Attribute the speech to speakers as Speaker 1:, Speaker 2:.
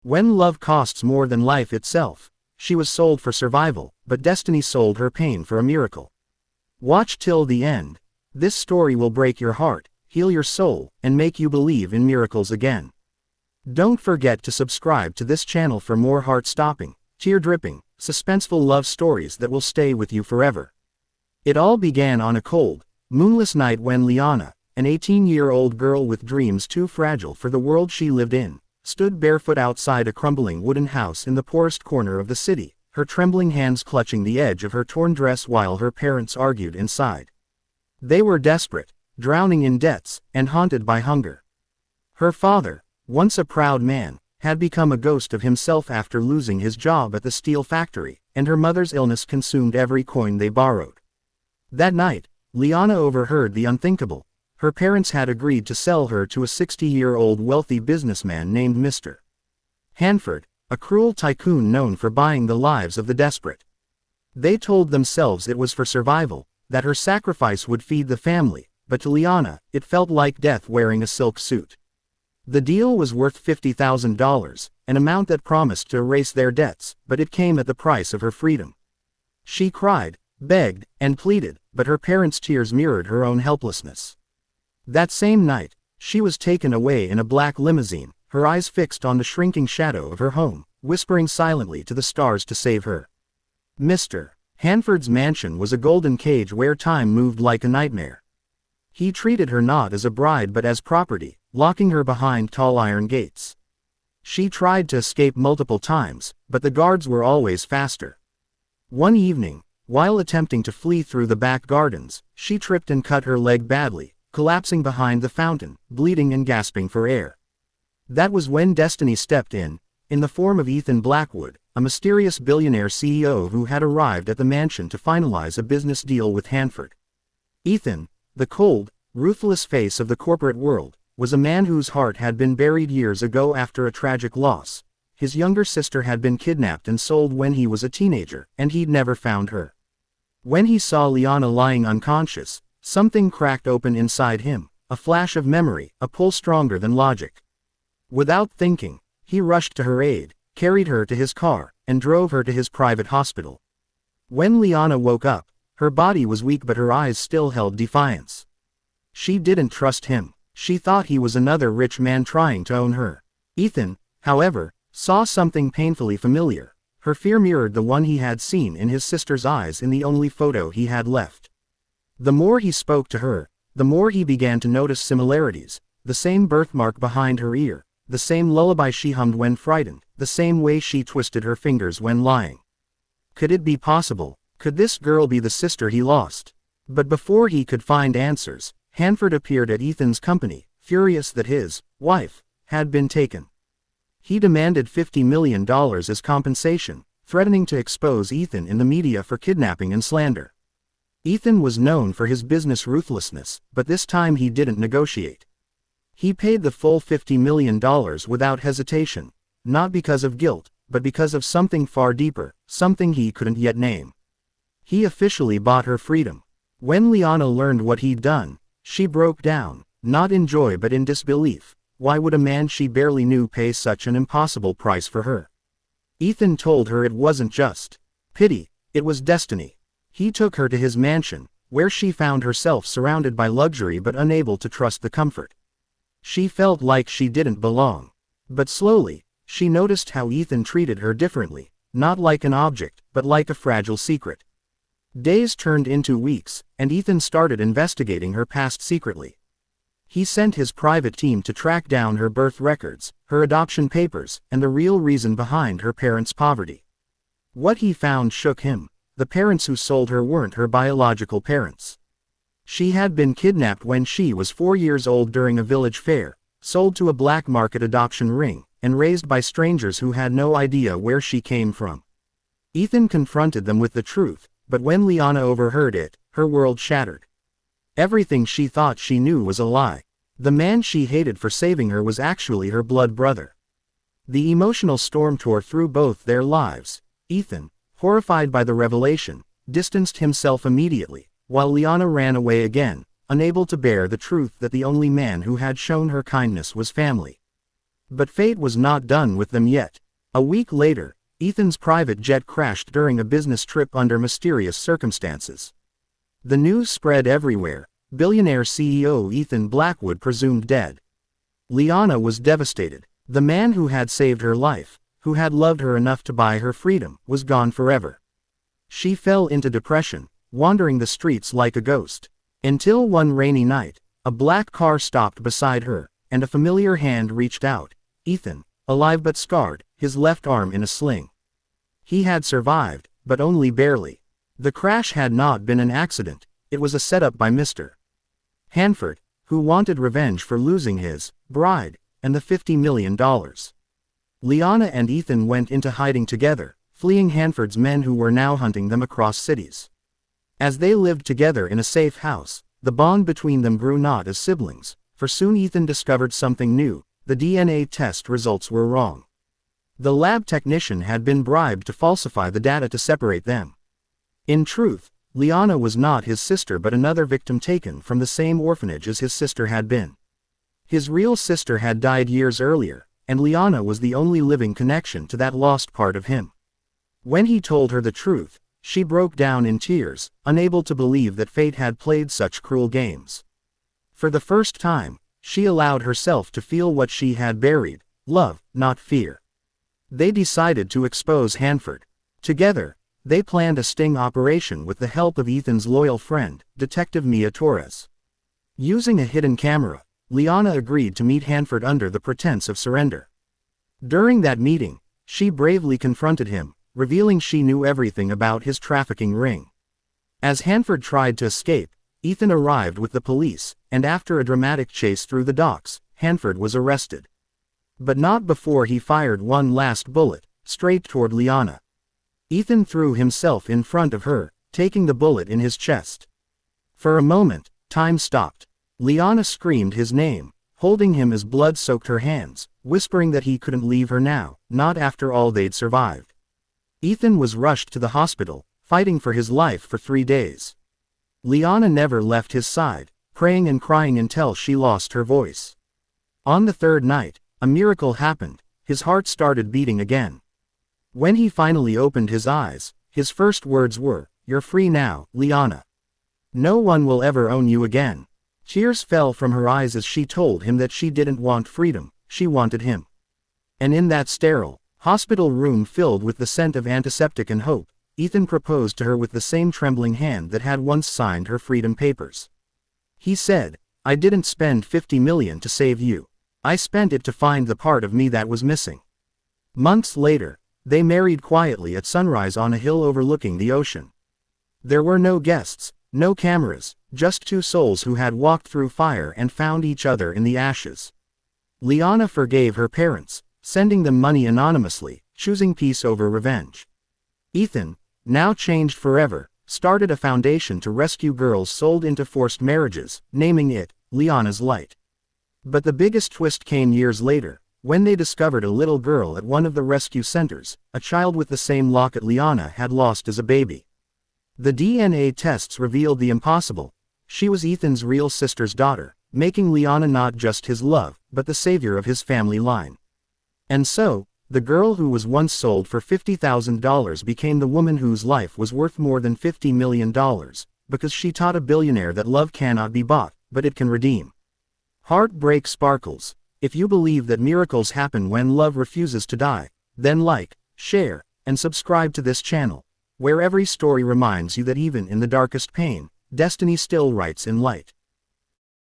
Speaker 1: When love costs more than life itself, she was sold for survival, but destiny sold her pain for a miracle. Watch till the end. This story will break your heart, heal your soul, and make you believe in miracles again. Don't forget to subscribe to this channel for more heart-stopping, tear-dripping, suspenseful love stories that will stay with you forever. It all began on a cold, moonless night when Liana, an 18-year-old girl with dreams too fragile for the world she lived in, stood barefoot outside a crumbling wooden house in the poorest corner of the city, her trembling hands clutching the edge of her torn dress while her parents argued inside. They were desperate, drowning in debts, and haunted by hunger. Her father, once a proud man, had become a ghost of himself after losing his job at the steel factory, and her mother's illness consumed every coin they borrowed. That night, Liana overheard the unthinkable. Her parents had agreed to sell her to a 60-year-old wealthy businessman named Mr. Hanford, a cruel tycoon known for buying the lives of the desperate. They told themselves it was for survival, that her sacrifice would feed the family, but to Liana, it felt like death wearing a silk suit. The deal was worth $50,000, an amount that promised to erase their debts, but it came at the price of her freedom. She cried, begged, and pleaded, but her parents' tears mirrored her own helplessness. That same night, she was taken away in a black limousine, her eyes fixed on the shrinking shadow of her home, whispering silently to the stars to save her. Mr. Hanford's mansion was a golden cage where time moved like a nightmare. He treated her not as a bride but as property, locking her behind tall iron gates. She tried to escape multiple times, but the guards were always faster. One evening, while attempting to flee through the back gardens, she tripped and cut her leg badly, collapsing behind the fountain, bleeding and gasping for air. That was when destiny stepped in the form of Ethan Blackwood, a mysterious billionaire CEO who had arrived at the mansion to finalize a business deal with Hanford. Ethan, the cold, ruthless face of the corporate world, was a man whose heart had been buried years ago after a tragic loss. His younger sister had been kidnapped and sold when he was a teenager, and he'd never found her. When he saw Liana lying unconscious, something cracked open inside him, a flash of memory, a pull stronger than logic. Without thinking, he rushed to her aid, carried her to his car, and drove her to his private hospital. When Liana woke up, her body was weak but her eyes still held defiance. She didn't trust him. She thought he was another rich man trying to own her. Ethan, however, saw something painfully familiar. Her fear mirrored the one he had seen in his sister's eyes in the only photo he had left. The more he spoke to her, the more he began to notice similarities, the same birthmark behind her ear, the same lullaby she hummed when frightened, the same way she twisted her fingers when lying. Could it be possible? Could this girl be the sister he lost? But before he could find answers, Hanford appeared at Ethan's company, furious that his wife had been taken. He demanded $50 million as compensation, threatening to expose Ethan in the media for kidnapping and slander. Ethan was known for his business ruthlessness, but this time he didn't negotiate. He paid the full $50 million without hesitation, not because of guilt, but because of something far deeper, something he couldn't yet name. He officially bought her freedom. When Liana learned what he'd done, she broke down, not in joy but in disbelief. Why would a man she barely knew pay such an impossible price for her? Ethan told her it wasn't just pity, it was destiny. He took her to his mansion, where she found herself surrounded by luxury but unable to trust the comfort. She felt like she didn't belong. But slowly, she noticed how Ethan treated her differently, not like an object, but like a fragile secret. Days turned into weeks, and Ethan started investigating her past secretly. He sent his private team to track down her birth records, her adoption papers, and the real reason behind her parents' poverty. What he found shook him. The parents who sold her weren't her biological parents. She had been kidnapped when she was 4 years old during a village fair, sold to a black market adoption ring, and raised by strangers who had no idea where she came from. Ethan confronted them with the truth, but when Liana overheard it, her world shattered. Everything she thought she knew was a lie. The man she hated for saving her was actually her blood brother. The emotional storm tore through both their lives. Ethan, horrified by the revelation, distanced himself immediately, while Liana ran away again, unable to bear the truth that the only man who had shown her kindness was family. But fate was not done with them yet. A week later, Ethan's private jet crashed during a business trip under mysterious circumstances. The news spread everywhere. Billionaire CEO Ethan Blackwood presumed dead. Liana was devastated. The man who had saved her life, who had loved her enough to buy her freedom, was gone forever. She fell into depression, wandering the streets like a ghost. Until one rainy night, a black car stopped beside her, and a familiar hand reached out. Ethan, alive but scarred, his left arm in a sling. He had survived, but only barely. The crash had not been an accident, it was a setup by Mr. Hanford, who wanted revenge for losing his bride and the $50 million. Liana and Ethan went into hiding together, fleeing Hanford's men who were now hunting them across cities. As they lived together in a safe house, the bond between them grew not as siblings, for soon Ethan discovered something new: the DNA test results were wrong. The lab technician had been bribed to falsify the data to separate them. In truth, Liana was not his sister but another victim taken from the same orphanage as his sister had been. His real sister had died years earlier, and Liana was the only living connection to that lost part of him. When he told her the truth, she broke down in tears, unable to believe that fate had played such cruel games. For the first time, she allowed herself to feel what she had buried: love, not fear. They decided to expose Hanford. Together, they planned a sting operation with the help of Ethan's loyal friend, Detective Mia Torres. Using a hidden camera, Liana agreed to meet Hanford under the pretense of surrender. During that meeting, she bravely confronted him, revealing she knew everything about his trafficking ring. As Hanford tried to escape, Ethan arrived with the police, and after a dramatic chase through the docks, Hanford was arrested. But not before he fired one last bullet, straight toward Liana. Ethan threw himself in front of her, taking the bullet in his chest. For a moment, time stopped. Liana screamed his name, holding him as blood soaked her hands, whispering that he couldn't leave her now, not after all they'd survived. Ethan was rushed to the hospital, fighting for his life for 3 days. Liana never left his side, praying and crying until she lost her voice. On the third night, a miracle happened: his heart started beating again. When he finally opened his eyes, his first words were, "You're free now, Liana. No one will ever own you again." Tears fell from her eyes as she told him that she didn't want freedom, she wanted him. And in that sterile, hospital room filled with the scent of antiseptic and hope, Ethan proposed to her with the same trembling hand that had once signed her freedom papers. He said, "I didn't spend $50 million to save you. I spent it to find the part of me that was missing." Months later, they married quietly at sunrise on a hill overlooking the ocean. There were no guests, no cameras, just two souls who had walked through fire and found each other in the ashes. Liana forgave her parents, sending them money anonymously, choosing peace over revenge. Ethan, now changed forever, started a foundation to rescue girls sold into forced marriages, naming it Liana's Light. But the biggest twist came years later, when they discovered a little girl at one of the rescue centers, a child with the same locket Liana had lost as a baby. The DNA tests revealed the impossible: she was Ethan's real sister's daughter, making Liana not just his love, but the savior of his family line. And so, the girl who was once sold for $50,000 became the woman whose life was worth more than $50 million, because she taught a billionaire that love cannot be bought, but it can redeem. Heartbreak sparkles. If you believe that miracles happen when love refuses to die, then like, share, and subscribe to this channel, where every story reminds you that even in the darkest pain, destiny still writes in light.